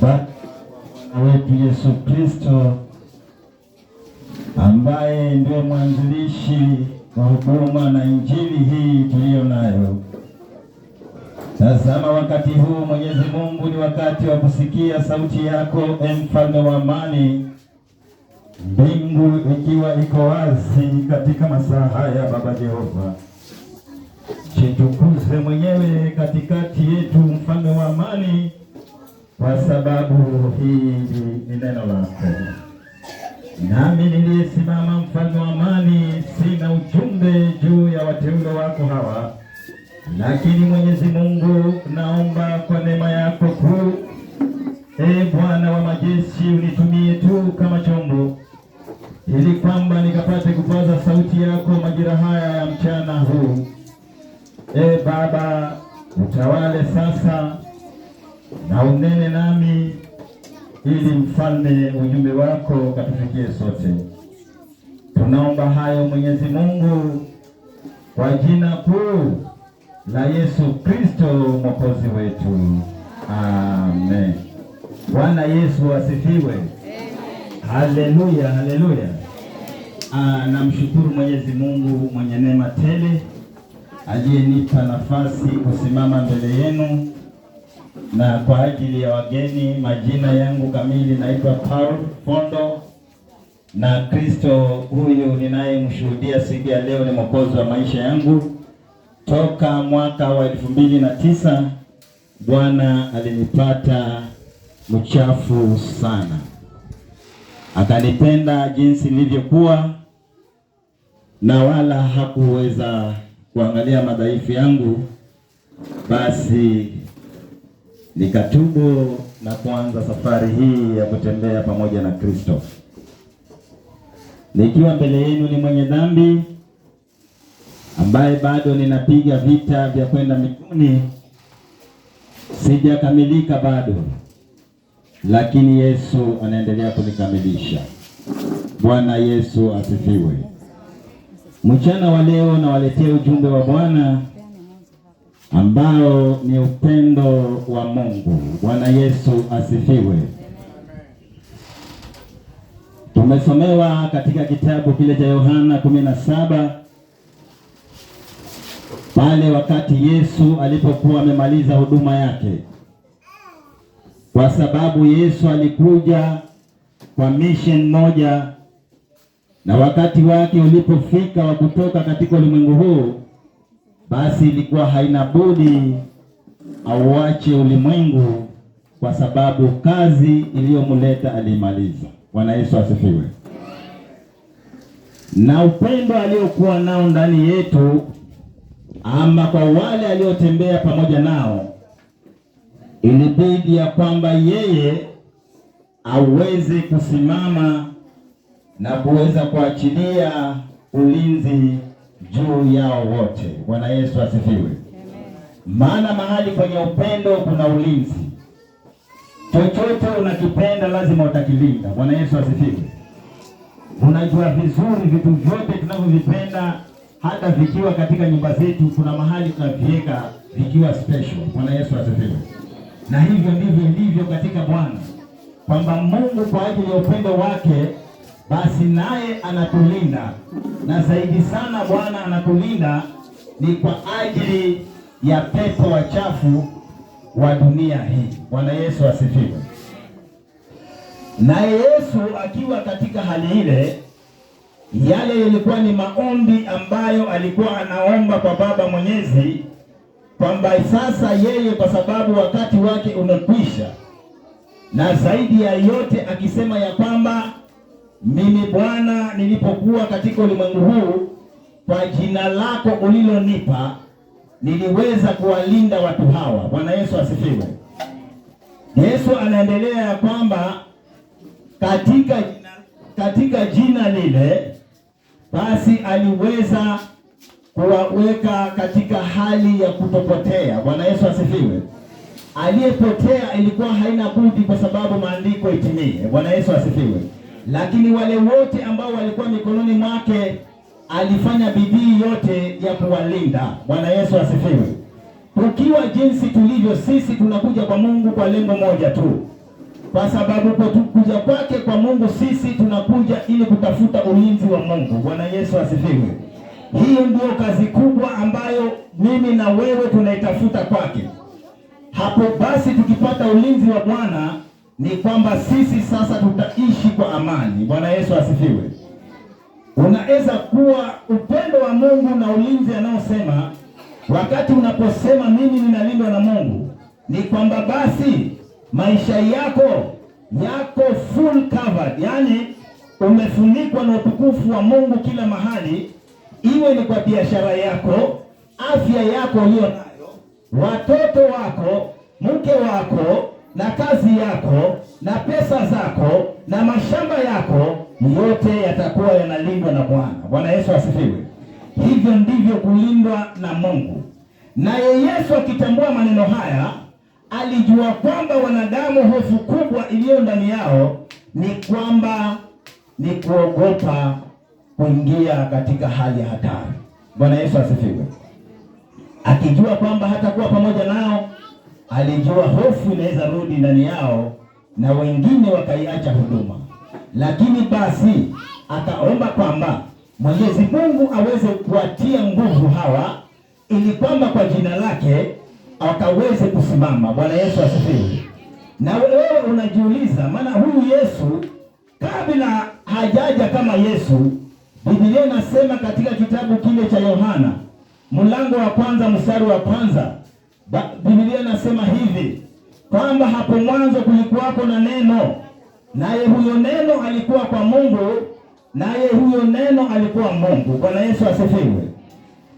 Bwana wetu Yesu Kristo ambaye ndiye mwanzilishi wa huduma na injili hii tuliyo nayo. Tazama, wakati huu Mwenyezi Mungu ni wakati wa kusikia sauti yako, mfalme wa amani, mbingu ikiwa iko wazi katika masaa haya. Baba Jehova, jitukuze mwenyewe katikati yetu, mfalme wa amani, kwa sababu hii ni neno lako. Nami niliyesimama, mfalme wa amani, sina ujumbe juu ya wateule wako hawa, lakini Mwenyezi Mungu, naomba kwa neema yako kuu, Bwana wa majeshi, unitumie tu kama chombo, ili kwamba nikapate kupaza sauti yako majira haya ya mchana huu. Baba, utawale sasa na unene nami, ili mfalme, ujumbe wako katufikie sote. Tunaomba hayo Mwenyezi Mungu kwa jina kuu la Yesu Kristo mwokozi wetu, amen. Bwana Yesu asifiwe. Haleluya, haleluya. Namshukuru Mwenyezi Mungu mwenye neema tele aliyenipa nafasi kusimama mbele yenu, na kwa ajili ya wageni, majina yangu kamili naitwa Paul Fondo, na Kristo huyu ninayemshuhudia siku ya leo ni mwokozi wa maisha yangu. Toka mwaka wa 2009 Bwana alinipata mchafu sana, akanipenda jinsi nilivyokuwa, na wala hakuweza kuangalia madhaifu yangu. Basi nikatubu na kuanza safari hii ya kutembea pamoja na Kristo. Nikiwa mbele yenu ni mwenye dhambi ambaye bado ninapiga vita vya kwenda mbinguni. Sijakamilika bado, lakini Yesu anaendelea kunikamilisha. Bwana Yesu asifiwe. Mchana wa leo nawaletea ujumbe wa Bwana ambao ni upendo wa Mungu. Bwana Yesu asifiwe. Tumesomewa katika kitabu kile cha Yohana 17 pale wakati Yesu alipokuwa amemaliza huduma yake, kwa sababu Yesu alikuja kwa mission moja, na wakati wake ulipofika wa kutoka katika ulimwengu huu, basi ilikuwa haina budi auache ulimwengu, kwa sababu kazi iliyomleta alimaliza. Bwana Yesu asifiwe. Na upendo aliokuwa nao ndani yetu, ama kwa wale aliotembea pamoja nao, ilibidi ya kwamba yeye aweze kusimama na kuweza kuachilia ulinzi juu yao wote. Bwana Yesu asifiwe. Maana mahali kwenye upendo kuna ulinzi. Chochote unakipenda lazima utakilinda. Bwana Yesu asifiwe. Unajua vizuri vitu vyote tunavyovipenda, hata vikiwa katika nyumba zetu, kuna mahali tunaviweka vikiwa special. Bwana Yesu asifiwe. Na hivyo ndivyo ilivyo katika Bwana, kwamba Mungu kwa ajili ya upendo wake, basi naye anatulinda, na zaidi sana Bwana anatulinda ni kwa ajili ya pepo wachafu wa dunia hii. Bwana Yesu asifiwe. Na Yesu akiwa katika hali ile, yale yalikuwa ni maombi ambayo alikuwa anaomba kwa Baba Mwenyezi, kwamba sasa yeye, kwa sababu wakati wake umekwisha, na zaidi ya yote akisema ya kwamba mimi Bwana nilipokuwa katika ulimwengu huu, kwa jina lako ulilonipa niliweza kuwalinda watu hawa. Bwana Yesu asifiwe. Yesu anaendelea ya kwamba katika jina lile, basi aliweza kuwaweka katika hali ya kutopotea. Bwana Yesu asifiwe. Aliyepotea ilikuwa haina budi, kwa sababu maandiko itimie. Bwana Yesu asifiwe. Lakini wale wote ambao walikuwa mikononi mwake, alifanya bidii yote ya kuwalinda. Bwana Yesu asifiwe. Tukiwa jinsi tulivyo sisi, tunakuja kwa Mungu kwa lengo moja tu, kwa sababu kuja kwake kwa Mungu sisi tunakuja ili kutafuta ulinzi wa Mungu. Bwana Yesu asifiwe. Hiyo ndio kazi kubwa ambayo mimi na wewe tunaitafuta kwake. Hapo basi tukipata ulinzi wa Bwana ni kwamba sisi sasa tutaishi kwa amani. Bwana Yesu asifiwe. Unaweza kuwa upendo wa Mungu na ulinzi anaosema, wakati unaposema mimi ninalindwa na Mungu, ni kwamba basi maisha yako full covered, yani umefunikwa na utukufu wa Mungu kila mahali, iwe ni kwa biashara yako, afya yako uliyo nayo, watoto wako, mke wako, na kazi yako, na pesa zako, na mashamba yako, yote yatakuwa yanalindwa na Bwana. Bwana Yesu asifiwe. Hivyo ndivyo kulindwa na Mungu. Naye Yesu akitambua maneno haya, alijua kwamba wanadamu hofu kubwa iliyo ndani yao ni kwamba ni kuogopa kuingia katika hali ya hatari. Bwana Yesu asifiwe. Akijua kwamba hatakuwa pamoja nao, alijua hofu inaweza rudi ndani yao na wengine wakaiacha huduma. Lakini basi akaomba kwamba Mwenyezi Mungu aweze kuwatia nguvu hawa, ili kwamba kwa jina lake akaweze kusimama. Bwana Yesu asifiwe. Na wewe unajiuliza, maana huyu Yesu kabla hajaja kama Yesu, Biblia inasema katika kitabu kile cha Yohana mlango wa 1 mstari wa 1, Biblia inasema hivi kwamba hapo mwanzo kulikuwako na neno, naye huyo neno alikuwa kwa Mungu, naye huyo neno alikuwa Mungu. Bwana Yesu asifiwe.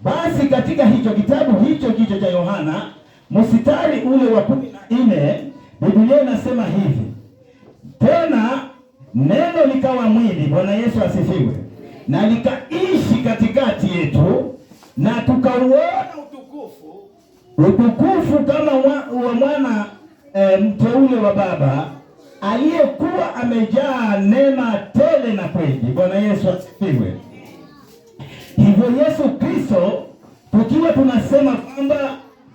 Basi katika hicho kitabu hicho cha Yohana mstari ule wa 14, Biblia inasema hivi, tena neno likawa mwili. Bwana Yesu asifiwe. Na likaishi katikati yetu, na tukauona utukufu kama wa mwana mteule wa Baba, aliyekuwa amejaa neema tele na kweli. Bwana Yesu asifiwe. Hivyo Yesu Kristo, tukiwa tunasema kwamba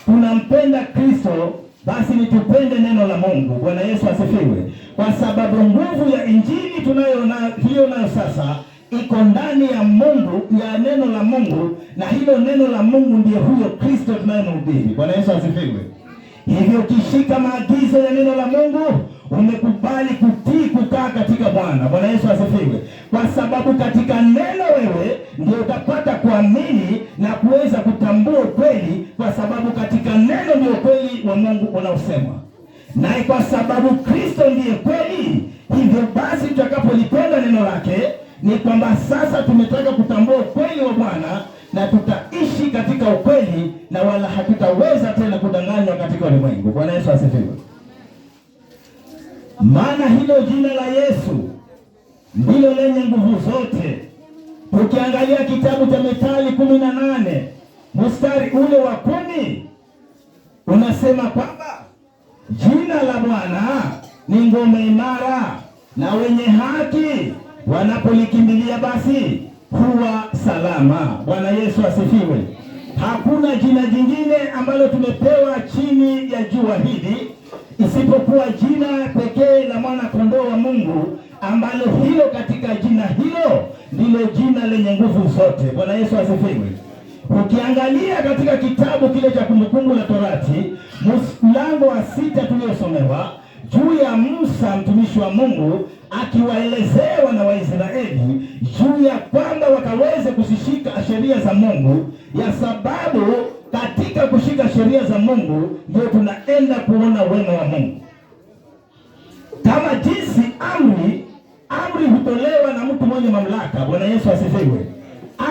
tunampenda Kristo, basi nitupende neno la Mungu. Bwana Yesu asifiwe. Kwa sababu nguvu ya injili tuliyo nayo sasa iko ndani ya Mungu, ya neno la Mungu, na hilo neno la Mungu ndiye huyo Kristo tunayemhubiri. Bwana Yesu asifiwe. Hivyo ukishika maagizo ya neno la Mungu, umekubali kutii, kukaa katika Bwana. Bwana Yesu asifiwe. Kwa sababu katika neno wewe ndio utapata kuamini na kuweza kutambua ukweli, kwa sababu katika neno ndio ukweli wa Mungu unaosemwa. Na kwa sababu Kristo ndiye kweli, hivyo basi tutakapolipenda neno lake ni kwamba sasa tumetaka kutambua ukweli wa Bwana, na tutaishi katika ukweli, na wala hatutaweza tena kudanganywa katika ulimwengu. Bwana Yesu asifiwe. Maana hilo jina la Yesu ndilo lenye nguvu zote. Tukiangalia kitabu cha Mithali 18 mstari ule wa 10, unasema kwamba jina la Bwana ni ngome imara, na wenye haki wanapolikimbilia basi huwa salama. Bwana Yesu asifiwe. Hakuna jina jingine ambalo tumepewa chini ya jua hili isipokuwa jina pekee la mwana kondoo wa Mungu, ambalo hilo katika jina hilo ndilo jina lenye nguvu zote. Bwana Yesu asifiwe. Ukiangalia katika kitabu kile cha Kumbukumbu la Torati mlango wa 6 tuliosomewa juu ya Musa mtumishi wa Mungu akiwaelezea wana wa Israeli juu ya kwamba wakaweze kuzishika sheria za Mungu, ya sababu katika kushika sheria za Mungu ndio tunaenda kuona wema wa Mungu. Kama jinsi amri hutolewa na mtu mwenye mamlaka. Bwana Yesu asifiwe.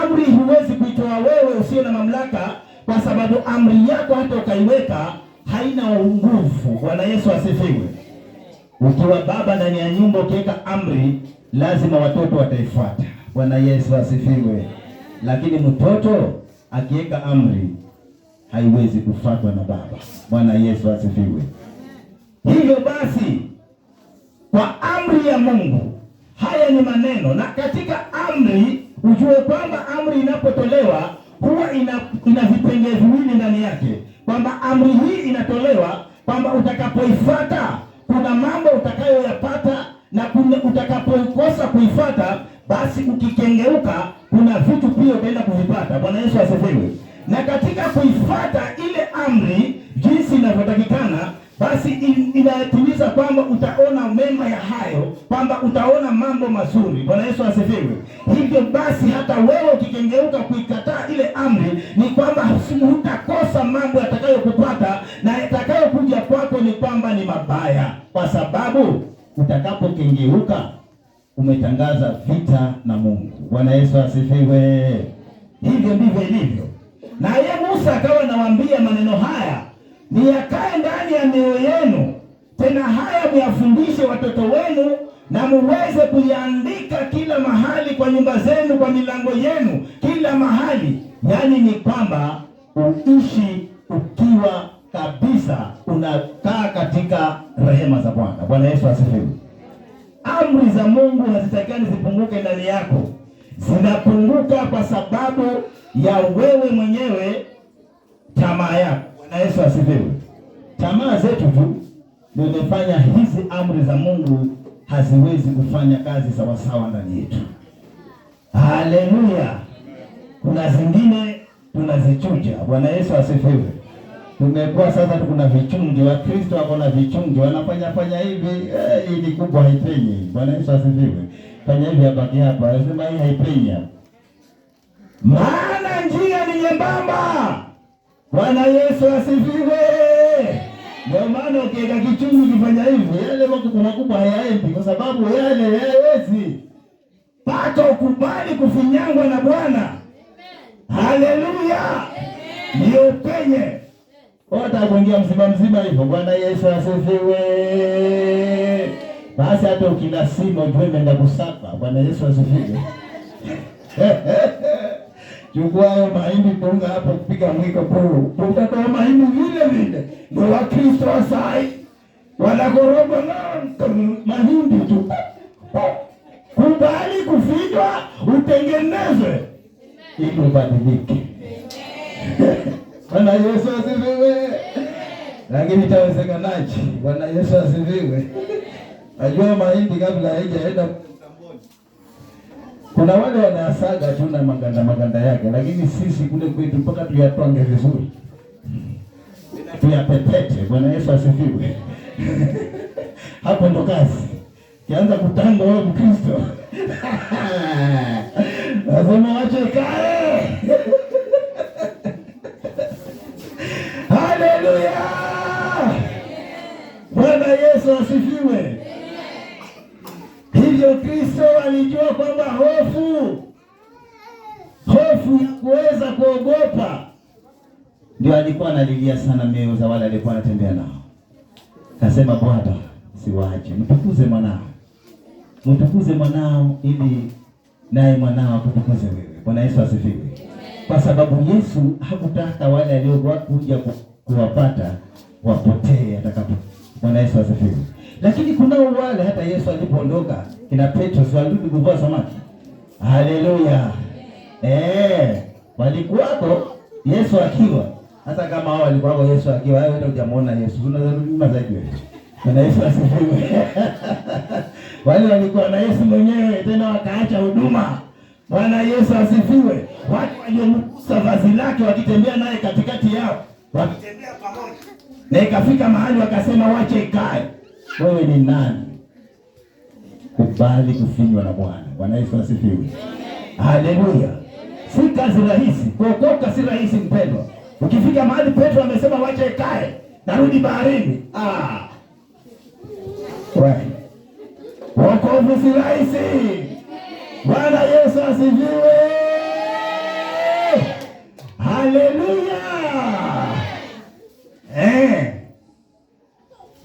Amri huwezi kuitoa wewe usio na mamlaka, kwa sababu amri yako hata ukaiweka haina nguvu. Bwana Yesu asifiwe. Ukiwa baba ndani ya nyumba ukiweka amri, lazima watoto wataifuata. Bwana Yesu asifiwe. Lakini mtoto akiweka amri haiwezi kufuatwa na baba. Bwana Yesu asifiwe. Hivyo basi, kwa amri ya Mungu, haya ni maneno, na katika amri ujue kwamba amri inapotolewa huwa ina vipengele viwili ndani yake, kwamba amri hii inatolewa kwamba utakapoifuata kuna mambo utakayoyapata, na utakapokosa kuifuata, basi ukikengeuka kuna vitu pia utaenda kuvipata. Bwana Yesu asifiwe. Na katika kuifuata ile amri jinsi inavyotakikana, basi inatimiza kwamba utaona mema ya hayo, kwamba utaona mambo mazuri. Bwana Yesu asifiwe. Hivyo basi hata wewe ukikengeuka kuikataa ile amri, ni kwamba hutakosa mambo yatakayokupata, na yatakayokuja kwako ni kwamba ni mabaya, kwa sababu utakapokengeuka umetangaza vita na Mungu. Bwana Yesu asifiwe. Hivyo ndivyo ilivyo. Na yeye Musa akawa anawaambia maneno haya ni yakae ndani ya mioyo yenu, tena haya myafundishe watoto wenu, na muweze kuyaandika kila mahali kwa nyumba zenu, kwa milango yenu, kila mahali. Yaani ni kwamba uishi ukiwa kabisa unakaa katika rehema za Bwana. Bwana Yesu asifiwe. Amri za Mungu hazitakani zipunguke ndani yako. Zinapunguka kwa sababu ya wewe mwenyewe, tamaa yako. Bwana Yesu asifiwe. Tamaa zetu tu ndio zimefanya hizi amri za Mungu haziwezi kufanya kazi sawa sawa ndani yetu. Haleluya. Kuna zingine tunazichuja. Bwana Yesu asifiwe. Tumekuwa sasa kuna vichungi, wa Kristo wako na vichungi, wanafanya hivi, hii ni kubwa haipenyi. Bwana Yesu asifiwe. Fanya hivi hapa hapa, lazima hii haipenyi. Maana njia ni nyembamba. Bwana Yesu asifiwe. Ndio maana ukiweka kichungi kifanya hivi, yale makubwa hayaendi, kwa sababu yale hayawezi. Pata ukubali kufinyangwa na Bwana. Haleluya. Ndio penye wata kuingia mzima hivyo. Bwana Yesu asifiwe. Basi hata ukila simu ujue umeenda kusaka. Bwana Yesu asifiwe. Chukua hayo mahindi tunga hapo kupiga mwiko puu. Utatoa mahindi vile. Ndio Wakristo wa sai wanakoroga na mahindi tu. Kubali kufinywa, utengenezwe ili ubadilike. Bwana Yesu asifiwe. Lakini itawezekanaje? Bwana Yesu asifiwe. Najua mahindi kabla haijaenda mtamboni, kuna wale wanasaga tu na maganda yake, lakini sisi kule kwetu mpaka tuyatwange vizuri, tuyapepete. Bwana Yesu asifiwe. Hapo ndo kazi. Kianza kutanga wewe Mkristo, lazima wache kae. Haleluya. Bwana Yesu asifiwe. Hivyo Kristo alijua kwamba hofu ya kuweza kuogopa ndio alikuwa analilia sana mioyo za wale alikuwa anatembea nao. Kasema, Bwana siwaache, mtukuze mwanao ili naye mwanao akutukuze wewe. Bwana Yesu asifiwe. Kwa sababu Yesu hakutaka wale aliokuja kuwapata wapotee atakapo. Bwana Yesu asifiwe. Lakini kuna wale hata Yesu alipoondoka, kina Petro walirudi kuvua samaki. Haleluya. Walikuwako Yesu akiwa, hata kama hao walikuwako Yesu akiwa, wewe hujamuona Yesu, unarudi nyuma zaidi wewe. Bwana Yesu asifiwe. Wale walikuwa na Yesu mwenyewe, tena wakaacha huduma. Bwana Yesu asifiwe. Watu waliomgusa vazi lake wakitembea naye katikati yao, wakitembea pamoja. Na ikafika mahali wakasema, wache ikae. Wewe ni nani? Kubali kufinywa na Bwana. Bwana Yesu asifiwe. Haleluya. Si kazi rahisi. Kuokoka si rahisi mpendwa. Ukifika mahali Petro amesema wache ikae, narudi baharini. Wokovu si rahisi. Bwana Yesu asifiwe. Haleluya.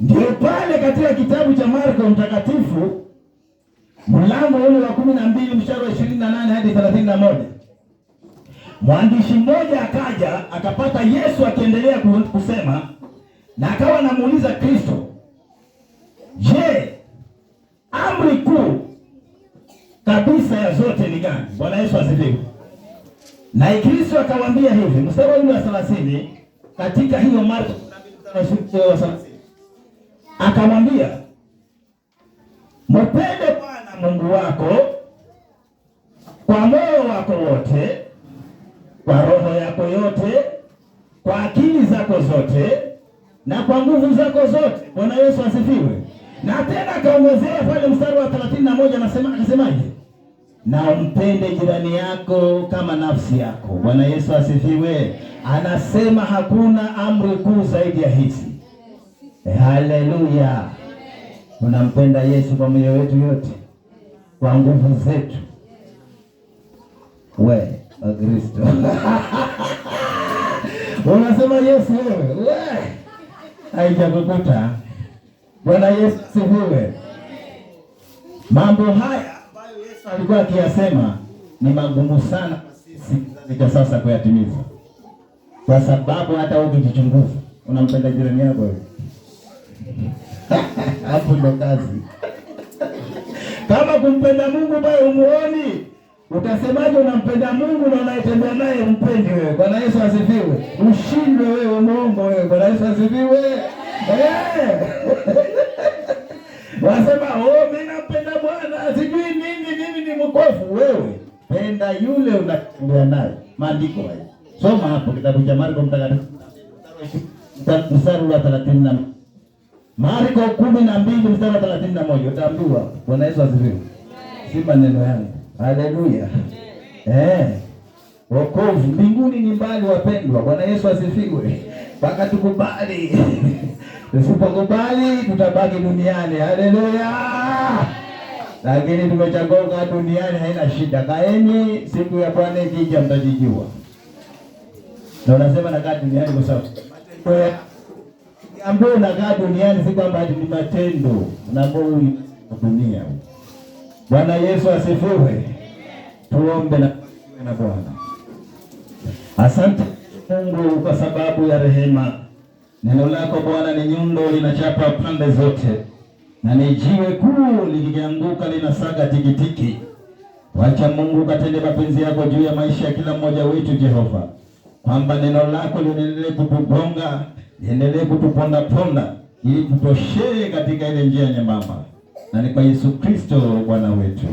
Ndio pale katika kitabu cha Marko mtakatifu mlango ule wa 12 mstari wa 28 hadi 31. Mwandishi mmoja akaja akapata Yesu akiendelea kusema, na akawa anamuuliza Kristo, je, amri kuu kabisa ya zote ni gani? Bwana Yesu asifiwe. Na Kristo akamwambia hivi, mstari wa 30 katika hiyo Marko 12 mstari wa 30. akamwambia, mpende Bwana Mungu wako kwa moyo wako wote, kwa roho yako yote, kwa akili zako zote, na kwa nguvu zako zote. Bwana Yesu asifiwe. Na tena akaongezea pale mstari wa 31, akasemaje? Na umpende jirani yako kama nafsi yako. Bwana Yesu asifiwe. Anasema hakuna amri kuu zaidi ya hizi. Haleluya. Tunampenda Yesu kwa moyo wetu yote, kwa nguvu zetu. We Kristo. Unasema Yesu wewe. Haijakukuta. Bwana Yesu asifiwe. Mambo haya ambayo Yesu alikuwa akiyasema ni magumu sana kwa sisi kizazi cha sasa kuyatimiza. Kwa sababu hata ukijichunguza, unampenda jirani yako wewe. Hapo ndo kazi. Kama kumpenda Mungu bado umuoni, utasemaje unampenda Mungu na unayetembea naye umpendi wewe? Bwana Yesu asifiwe. Ushindwe wewe, muongo wewe. Bwana Yesu asifiwe. Wasema mimi nampenda Bwana, sijui mimi ni mkofu. Wewe penda yule unatembea naye. Maandiko haya, soma hapo kitabu cha Marko mtakatifu mstari wa 30. Marko 12 mstari wa 31, utaambiwa. Bwana Yesu asifiwe. Si maneno yangu. Haleluya. Wokovu mbinguni ni mbali wapendwa. Bwana Yesu asifiwe. Mpaka tukubali. Tusipokubali tutabaki duniani. Haleluya. Lakini tumechagua duniani, haina shida. Kaeni, siku ya Bwana ikija mtajijua. Na unasema nakaa duniani kwa sababu ambapo nakaa duniani si kwamba ni matendo. Unaambiwa dunia. Bwana Yesu asifiwe. Tuombe na Bwana. Asante Mungu kwa sababu ya rehema. Neno lako Bwana ni nyundo linachapa pande zote, na ni jiwe kuu likianguka linasaga tikitiki. Wacha Mungu katende mapenzi yako juu ya maisha ya kila mmoja wetu Jehova, kwamba neno lako liendelee kutugonga, liendelee kutuponda ponda, ili tutoshee katika ile njia nyembamba. Na ni kwa Yesu Kristo Bwana wetu.